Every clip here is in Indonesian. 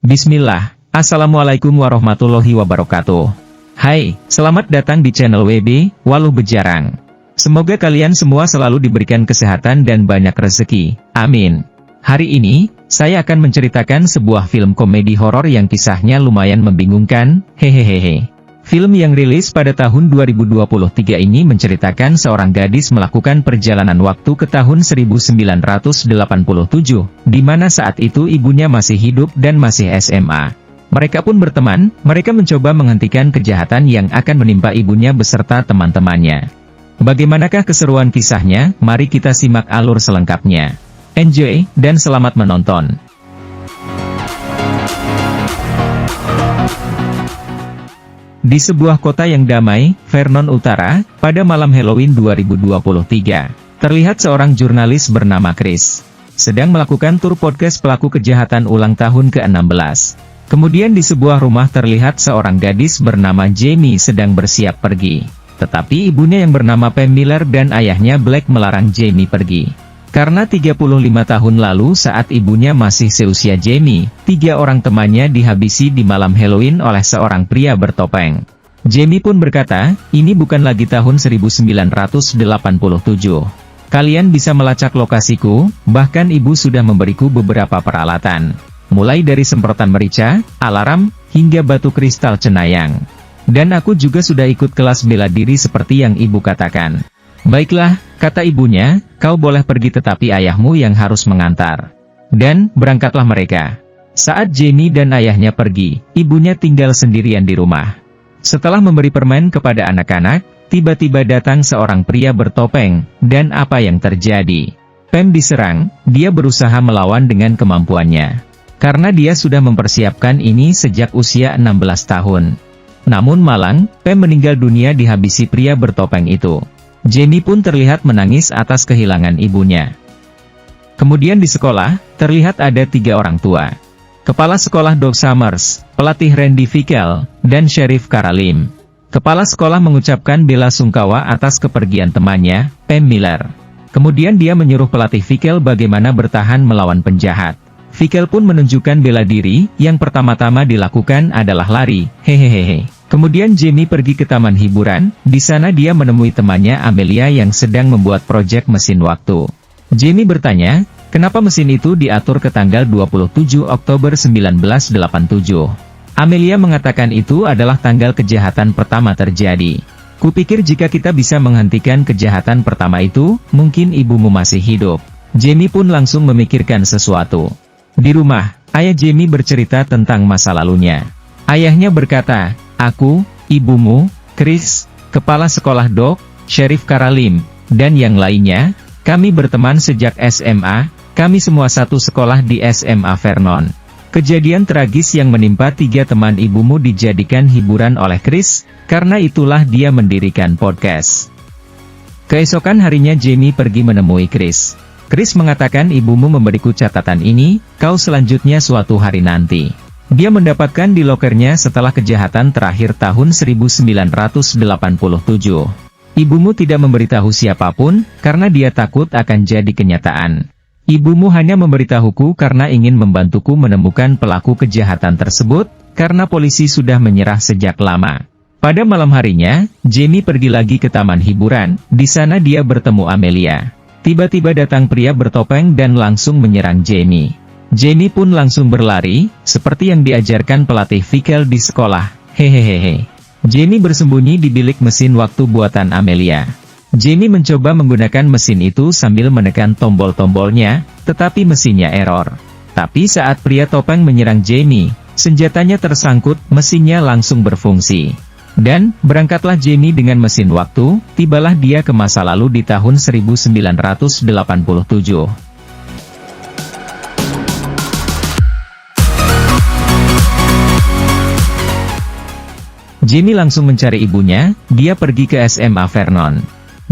Bismillah, Assalamualaikum warahmatullahi wabarakatuh. Hai, selamat datang di channel WB, Waluh Bejarang. Semoga kalian semua selalu diberikan kesehatan dan banyak rezeki, amin. Hari ini, saya akan menceritakan sebuah film komedi horor yang kisahnya lumayan membingungkan, hehehehe. Film yang rilis pada tahun 2023 ini menceritakan seorang gadis melakukan perjalanan waktu ke tahun 1987, di mana saat itu ibunya masih hidup dan masih SMA. Mereka pun berteman, mereka mencoba menghentikan kejahatan yang akan menimpa ibunya beserta teman-temannya. Bagaimanakah keseruan kisahnya? Mari kita simak alur selengkapnya. Enjoy, dan selamat menonton. Di sebuah kota yang damai, Vernon Utara, pada malam Halloween 2023, terlihat seorang jurnalis bernama Chris sedang melakukan tur podcast pelaku kejahatan ulang tahun ke-16. Kemudian di sebuah rumah terlihat seorang gadis bernama Jamie sedang bersiap pergi. Tetapi ibunya yang bernama Pam Miller dan ayahnya Black melarang Jamie pergi. Karena 35 tahun lalu saat ibunya masih seusia Jamie, 3 orang temannya dihabisi di malam Halloween oleh seorang pria bertopeng. Jamie pun berkata, ini bukan lagi tahun 1987. Kalian bisa melacak lokasiku, bahkan ibu sudah memberiku beberapa peralatan. Mulai dari semprotan merica, alarm, hingga batu kristal cenayang. Dan aku juga sudah ikut kelas bela diri seperti yang ibu katakan. Baiklah, kata ibunya, kau boleh pergi tetapi ayahmu yang harus mengantar. Dan, berangkatlah mereka. Saat Jamie dan ayahnya pergi, ibunya tinggal sendirian di rumah. Setelah memberi permen kepada anak-anak, tiba-tiba datang seorang pria bertopeng, dan apa yang terjadi? Pam diserang, dia berusaha melawan dengan kemampuannya. Karena dia sudah mempersiapkan ini sejak usia 16 tahun. Namun malang, Pam meninggal dunia dihabisi pria bertopeng itu. Jamie pun terlihat menangis atas kehilangan ibunya. Kemudian di sekolah, terlihat ada 3 orang tua. Kepala sekolah Doug Summers, pelatih Randy Fickle, dan Sheriff Karalim. Kepala sekolah mengucapkan bela sungkawa atas kepergian temannya, Pam Miller. Kemudian dia menyuruh pelatih Fickle bagaimana bertahan melawan penjahat. Fickle pun menunjukkan bela diri, yang pertama-tama dilakukan adalah lari, hehehehe. Kemudian Jamie pergi ke taman hiburan, di sana dia menemui temannya Amelia yang sedang membuat proyek mesin waktu. Jamie bertanya, kenapa mesin itu diatur ke tanggal 27 Oktober 1987? Amelia mengatakan itu adalah tanggal kejahatan pertama terjadi. Kupikir jika kita bisa menghentikan kejahatan pertama itu, mungkin ibumu masih hidup. Jamie pun langsung memikirkan sesuatu. Di rumah, ayah Jamie bercerita tentang masa lalunya. Ayahnya berkata, aku, ibumu, Chris, kepala sekolah Doug, Sheriff Karalim, dan yang lainnya, kami berteman sejak SMA, kami semua satu sekolah di SMA Vernon. Kejadian tragis yang menimpa 3 teman ibumu dijadikan hiburan oleh Chris, karena itulah dia mendirikan podcast. Keesokan harinya Jamie pergi menemui Chris. Chris mengatakan ibumu memberiku catatan ini, kau selanjutnya suatu hari nanti. Dia mendapatkan di lokernya setelah kejahatan terakhir tahun 1987. Ibumu tidak memberitahu siapapun, karena dia takut akan jadi kenyataan. Ibumu hanya memberitahuku karena ingin membantuku menemukan pelaku kejahatan tersebut, karena polisi sudah menyerah sejak lama. Pada malam harinya, Jamie pergi lagi ke taman hiburan, di sana dia bertemu Amelia. Tiba-tiba datang pria bertopeng dan langsung menyerang Jamie. Jamie pun langsung berlari, seperti yang diajarkan pelatih Fickle di sekolah, hehehehe. Jamie bersembunyi di bilik mesin waktu buatan Amelia. Jamie mencoba menggunakan mesin itu sambil menekan tombol-tombolnya, tetapi mesinnya error. Tapi saat pria topeng menyerang Jamie, senjatanya tersangkut, mesinnya langsung berfungsi. Dan, berangkatlah Jamie dengan mesin waktu, tibalah dia ke masa lalu di tahun 1987. Jamie langsung mencari ibunya, dia pergi ke SMA Vernon.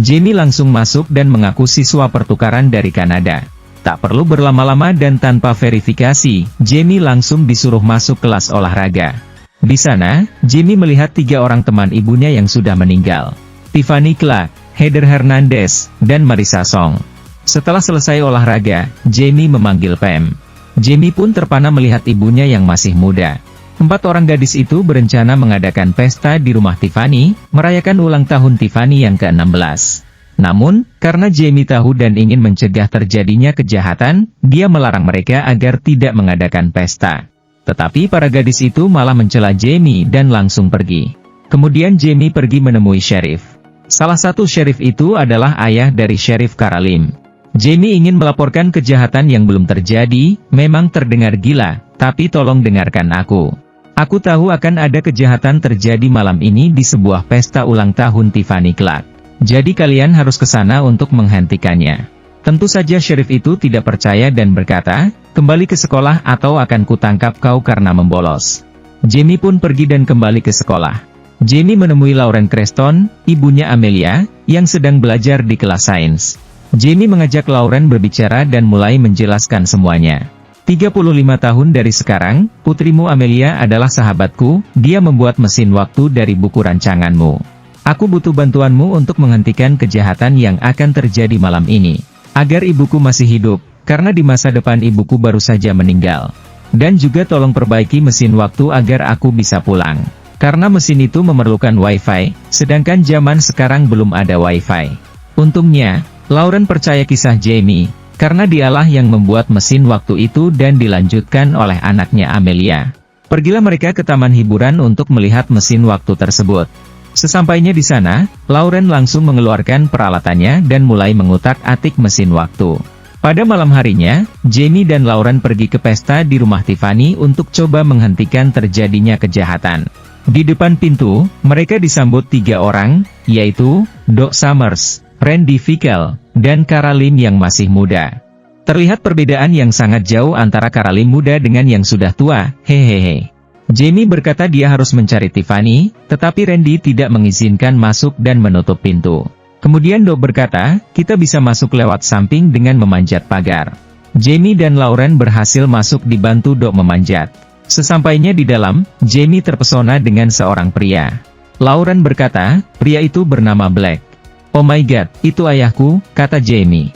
Jamie langsung masuk dan mengaku siswa pertukaran dari Kanada. Tak perlu berlama-lama dan tanpa verifikasi, Jamie langsung disuruh masuk kelas olahraga. Di sana, Jamie melihat 3 orang teman ibunya yang sudah meninggal. Tiffany Clark, Heather Hernandez, dan Marissa Song. Setelah selesai olahraga, Jamie memanggil Pam. Jamie pun terpana melihat ibunya yang masih muda. 4 orang gadis itu berencana mengadakan pesta di rumah Tiffany, merayakan ulang tahun Tiffany yang ke-16. Namun, karena Jamie tahu dan ingin mencegah terjadinya kejahatan, dia melarang mereka agar tidak mengadakan pesta. Tetapi para gadis itu malah mencela Jamie dan langsung pergi. Kemudian Jamie pergi menemui sheriff. Salah satu sheriff itu adalah ayah dari Sheriff Karalim. Jamie ingin melaporkan kejahatan yang belum terjadi, memang terdengar gila, tapi tolong dengarkan aku. Aku tahu akan ada kejahatan terjadi malam ini di sebuah pesta ulang tahun Tiffany Clark. Jadi kalian harus ke sana untuk menghentikannya. Tentu saja sheriff itu tidak percaya dan berkata, kembali ke sekolah atau akan kutangkap kau karena membolos. Jamie pun pergi dan kembali ke sekolah. Jamie menemui Lauren Creston, ibunya Amelia, yang sedang belajar di kelas sains. Jamie mengajak Lauren berbicara dan mulai menjelaskan semuanya. 35 tahun dari sekarang, putrimu Amelia adalah sahabatku, dia membuat mesin waktu dari buku rancanganmu. Aku butuh bantuanmu untuk menghentikan kejahatan yang akan terjadi malam ini. Agar ibuku masih hidup, karena di masa depan ibuku baru saja meninggal. Dan juga tolong perbaiki mesin waktu agar aku bisa pulang. Karena mesin itu memerlukan wifi, sedangkan zaman sekarang belum ada wifi. Untungnya, Lauren percaya kisah Jamie, karena dialah yang membuat mesin waktu itu dan dilanjutkan oleh anaknya Amelia. Pergilah mereka ke taman hiburan untuk melihat mesin waktu tersebut. Sesampainya di sana, Lauren langsung mengeluarkan peralatannya dan mulai mengutak-atik mesin waktu. Pada malam harinya, Jamie dan Lauren pergi ke pesta di rumah Tiffany untuk coba menghentikan terjadinya kejahatan. Di depan pintu, mereka disambut 3 orang, yaitu Doc Summers, Randy Fickle, dan Karalim yang masih muda. Terlihat perbedaan yang sangat jauh antara Karalim muda dengan yang sudah tua, hehehe. Jamie berkata dia harus mencari Tiffany, tetapi Randy tidak mengizinkan masuk dan menutup pintu. Kemudian Doc berkata, kita bisa masuk lewat samping dengan memanjat pagar. Jamie dan Lauren berhasil masuk dibantu Doc memanjat. Sesampainya di dalam, Jamie terpesona dengan seorang pria. Lauren berkata, pria itu bernama Black. Oh my god, itu ayahku, kata Jamie.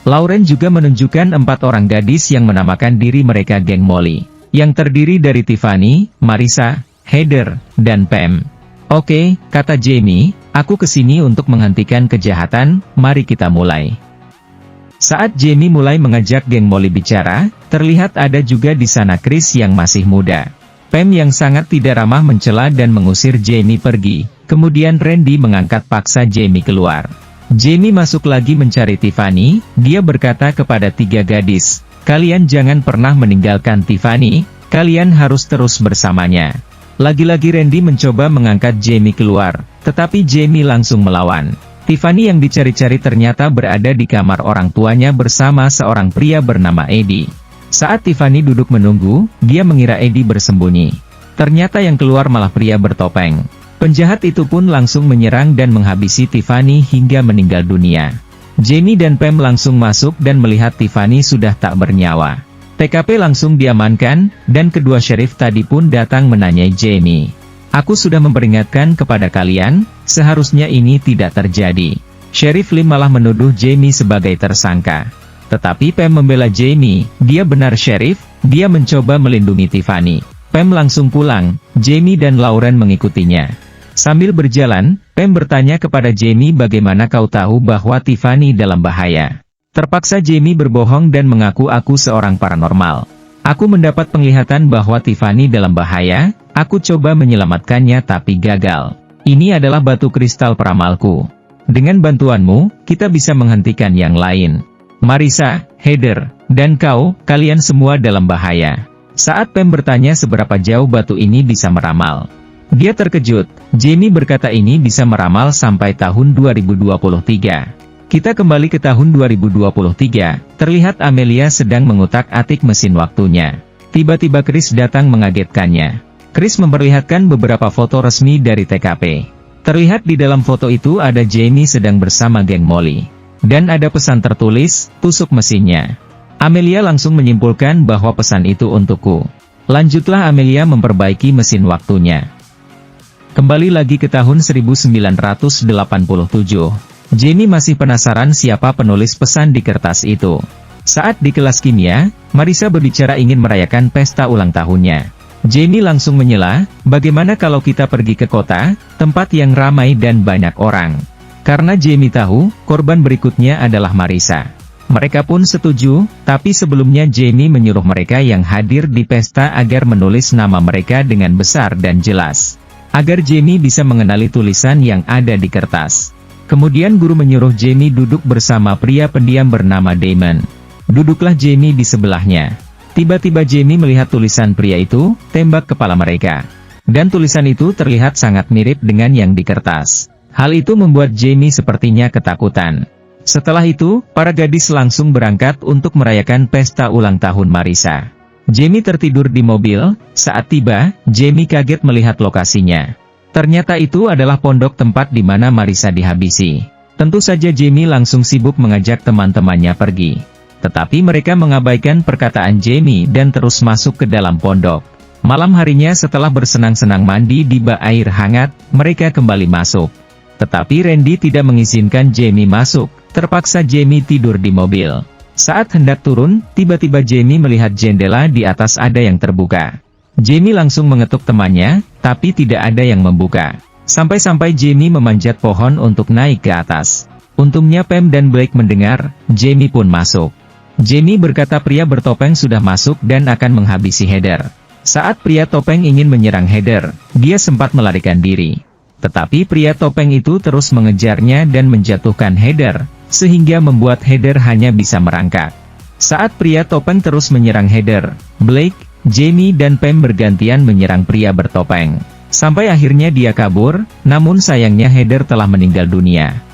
Lauren juga menunjukkan 4 orang gadis yang menamakan diri mereka geng Molly, yang terdiri dari Tiffany, Marissa, Heather, dan Pam. Oke, kata Jamie, aku kesini untuk menghentikan kejahatan, mari kita mulai. Saat Jamie mulai mengajak geng Molly bicara, terlihat ada juga di sana Chris yang masih muda. Pam yang sangat tidak ramah mencela dan mengusir Jamie pergi, kemudian Randy mengangkat paksa Jamie keluar. Jamie masuk lagi mencari Tiffany, dia berkata kepada 3 gadis, kalian jangan pernah meninggalkan Tiffany, kalian harus terus bersamanya. Lagi-lagi Randy mencoba mengangkat Jamie keluar, tetapi Jamie langsung melawan. Tiffany yang dicari-cari ternyata berada di kamar orang tuanya bersama seorang pria bernama Eddie. Saat Tiffany duduk menunggu, dia mengira Eddie bersembunyi. Ternyata yang keluar malah pria bertopeng. Penjahat itu pun langsung menyerang dan menghabisi Tiffany hingga meninggal dunia. Jamie dan Pam langsung masuk dan melihat Tiffany sudah tak bernyawa. TKP langsung diamankan, dan kedua sheriff tadi pun datang menanyai Jamie. Aku sudah memperingatkan kepada kalian, seharusnya ini tidak terjadi. Sheriff Lim malah menuduh Jamie sebagai tersangka. Tetapi Pam membela Jamie, dia benar sheriff, dia mencoba melindungi Tiffany. Pam langsung pulang, Jamie dan Lauren mengikutinya. Sambil berjalan, Pam bertanya kepada Jamie bagaimana kau tahu bahwa Tiffany dalam bahaya. Terpaksa Jamie berbohong dan mengaku aku seorang paranormal. Aku mendapat penglihatan bahwa Tiffany dalam bahaya, aku coba menyelamatkannya tapi gagal. Ini adalah batu kristal peramalku. Dengan bantuanmu, kita bisa menghentikan yang lain. Marissa, Heather, dan kau, kalian semua dalam bahaya. Saat Pam bertanya seberapa jauh batu ini bisa meramal. Dia terkejut, Jamie berkata ini bisa meramal sampai tahun 2023. Kita kembali ke tahun 2023, terlihat Amelia sedang mengutak-atik mesin waktunya. Tiba-tiba Chris datang mengagetkannya. Chris memperlihatkan beberapa foto resmi dari TKP. Terlihat di dalam foto itu ada Jamie sedang bersama geng Molly. Dan ada pesan tertulis, tusuk mesinnya. Amelia langsung menyimpulkan bahwa pesan itu untukku. Lanjutlah Amelia memperbaiki mesin waktunya. Kembali lagi ke tahun 1987. Jamie masih penasaran siapa penulis pesan di kertas itu. Saat di kelas kimia, Marisa berbicara ingin merayakan pesta ulang tahunnya. Jamie langsung menyela, bagaimana kalau kita pergi ke kota, tempat yang ramai dan banyak orang. Karena Jamie tahu, korban berikutnya adalah Marisa. Mereka pun setuju, tapi sebelumnya Jamie menyuruh mereka yang hadir di pesta agar menulis nama mereka dengan besar dan jelas. Agar Jamie bisa mengenali tulisan yang ada di kertas. Kemudian guru menyuruh Jamie duduk bersama pria pendiam bernama Damon. Duduklah Jamie di sebelahnya. Tiba-tiba Jamie melihat tulisan pria itu, tembak kepala mereka. Dan tulisan itu terlihat sangat mirip dengan yang di kertas. Hal itu membuat Jamie sepertinya ketakutan. Setelah itu, para gadis langsung berangkat untuk merayakan pesta ulang tahun Marisa. Jamie tertidur di mobil. Saat tiba, Jamie kaget melihat lokasinya. Ternyata itu adalah pondok tempat di mana Marisa dihabisi. Tentu saja Jamie langsung sibuk mengajak teman-temannya pergi. Tetapi mereka mengabaikan perkataan Jamie dan terus masuk ke dalam pondok. Malam harinya setelah bersenang-senang mandi di bak air hangat, mereka kembali masuk. Tetapi Randy tidak mengizinkan Jamie masuk, terpaksa Jamie tidur di mobil. Saat hendak turun, tiba-tiba Jamie melihat jendela di atas ada yang terbuka. Jamie langsung mengetuk temannya, tapi tidak ada yang membuka. Sampai-sampai Jamie memanjat pohon untuk naik ke atas. Untungnya Pam dan Blake mendengar, Jamie pun masuk. Jamie berkata pria bertopeng sudah masuk dan akan menghabisi Heather. Saat pria topeng ingin menyerang Heather, dia sempat melarikan diri. Tetapi pria topeng itu terus mengejarnya dan menjatuhkan Heather, sehingga membuat Heather hanya bisa merangkak. Saat pria topeng terus menyerang Heather, Blake, Jamie dan Pam bergantian menyerang pria bertopeng. Sampai akhirnya dia kabur, namun sayangnya Heather telah meninggal dunia.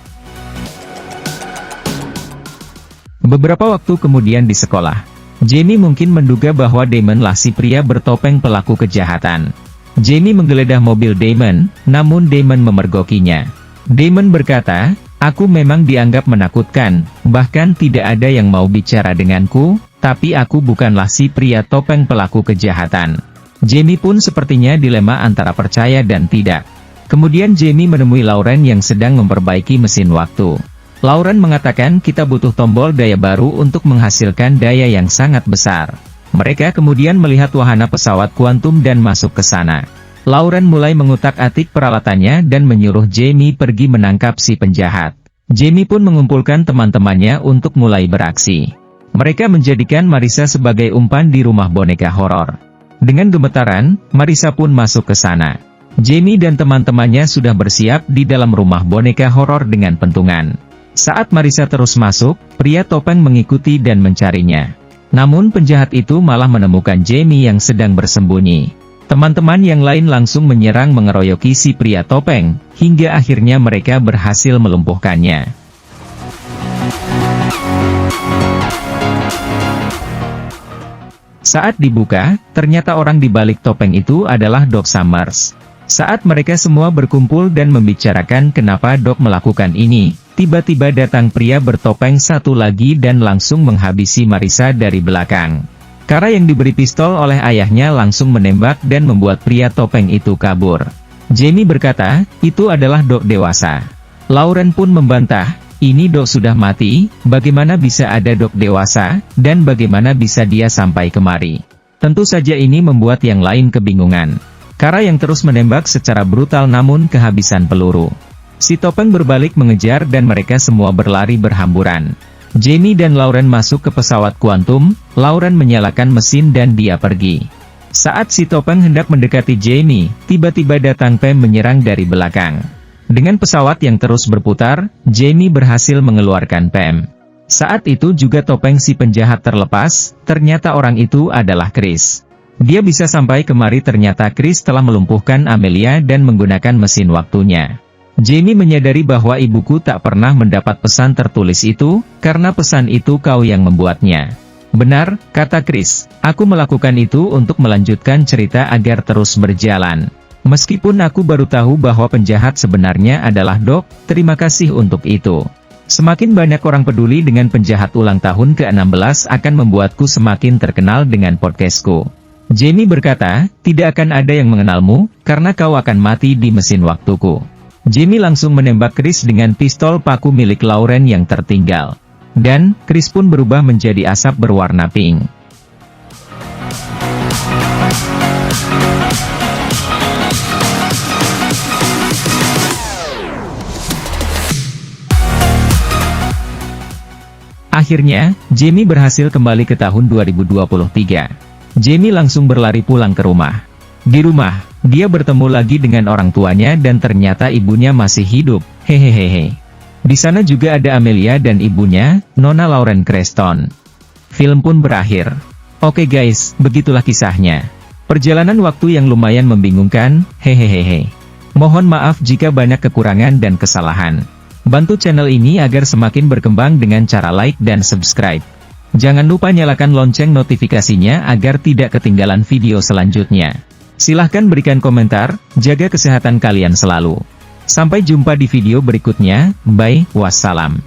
Beberapa waktu kemudian di sekolah, Jamie mungkin menduga bahwa Damon lah si pria bertopeng pelaku kejahatan. Jamie menggeledah mobil Damon, namun Damon memergokinya. Damon berkata, aku memang dianggap menakutkan, bahkan tidak ada yang mau bicara denganku, tapi aku bukanlah si pria topeng pelaku kejahatan. Jamie pun sepertinya dilema antara percaya dan tidak. Kemudian Jamie menemui Lauren yang sedang memperbaiki mesin waktu. Lauren mengatakan kita butuh tombol daya baru untuk menghasilkan daya yang sangat besar. Mereka kemudian melihat wahana pesawat kuantum dan masuk ke sana. Lauren mulai mengutak-atik peralatannya dan menyuruh Jamie pergi menangkap si penjahat. Jamie pun mengumpulkan teman-temannya untuk mulai beraksi. Mereka menjadikan Marisa sebagai umpan di rumah boneka horor. Dengan gemetaran, Marisa pun masuk ke sana. Jamie dan teman-temannya sudah bersiap di dalam rumah boneka horor dengan pentungan. Saat Marisa terus masuk, pria topeng mengikuti dan mencarinya. Namun penjahat itu malah menemukan Jamie yang sedang bersembunyi. Teman-teman yang lain langsung menyerang mengeroyoki si pria topeng, hingga akhirnya mereka berhasil melumpuhkannya. Saat dibuka, ternyata orang di balik topeng itu adalah Doc Summers. Saat mereka semua berkumpul dan membicarakan kenapa Doc melakukan ini, tiba-tiba datang pria bertopeng satu lagi dan langsung menghabisi Marisa dari belakang. Kara yang diberi pistol oleh ayahnya langsung menembak dan membuat pria topeng itu kabur. Jamie berkata, itu adalah Doc dewasa. Lauren pun membantah, ini Doc sudah mati, bagaimana bisa ada Doc dewasa, dan bagaimana bisa dia sampai kemari. Tentu saja ini membuat yang lain kebingungan. Kara yang terus menembak secara brutal namun kehabisan peluru. Si topeng berbalik mengejar dan mereka semua berlari berhamburan. Jamie dan Lauren masuk ke pesawat kuantum, Lauren menyalakan mesin dan dia pergi. Saat si topeng hendak mendekati Jamie, tiba-tiba datang Pam menyerang dari belakang. Dengan pesawat yang terus berputar, Jamie berhasil mengeluarkan Pam. Saat itu juga topeng si penjahat terlepas, ternyata orang itu adalah Chris. Dia bisa sampai kemari ternyata Chris telah melumpuhkan Amelia dan menggunakan mesin waktunya. Jamie menyadari bahwa ibuku tak pernah mendapat pesan tertulis itu, karena pesan itu kau yang membuatnya. Benar, kata Chris, aku melakukan itu untuk melanjutkan cerita agar terus berjalan. Meskipun aku baru tahu bahwa penjahat sebenarnya adalah Doc, terima kasih untuk itu. Semakin banyak orang peduli dengan penjahat ulang tahun ke-16 akan membuatku semakin terkenal dengan podcastku. Jamie berkata, tidak akan ada yang mengenalmu, karena kau akan mati di mesin waktuku. Jamie langsung menembak Chris dengan pistol paku milik Lauren yang tertinggal. Dan, Chris pun berubah menjadi asap berwarna pink. Akhirnya, Jamie berhasil kembali ke tahun 2023. Jamie langsung berlari pulang ke rumah. Di rumah, dia bertemu lagi dengan orang tuanya dan ternyata ibunya masih hidup, hehehehe. Di sana juga ada Amelia dan ibunya, Nona Lauren Creston. Film pun berakhir. Oke guys, begitulah kisahnya. Perjalanan waktu yang lumayan membingungkan, hehehehe. Mohon maaf jika banyak kekurangan dan kesalahan. Bantu channel ini agar semakin berkembang dengan cara like dan subscribe. Jangan lupa nyalakan lonceng notifikasinya agar tidak ketinggalan video selanjutnya. Silahkan berikan komentar, jaga kesehatan kalian selalu. Sampai jumpa di video berikutnya, bye, wassalam.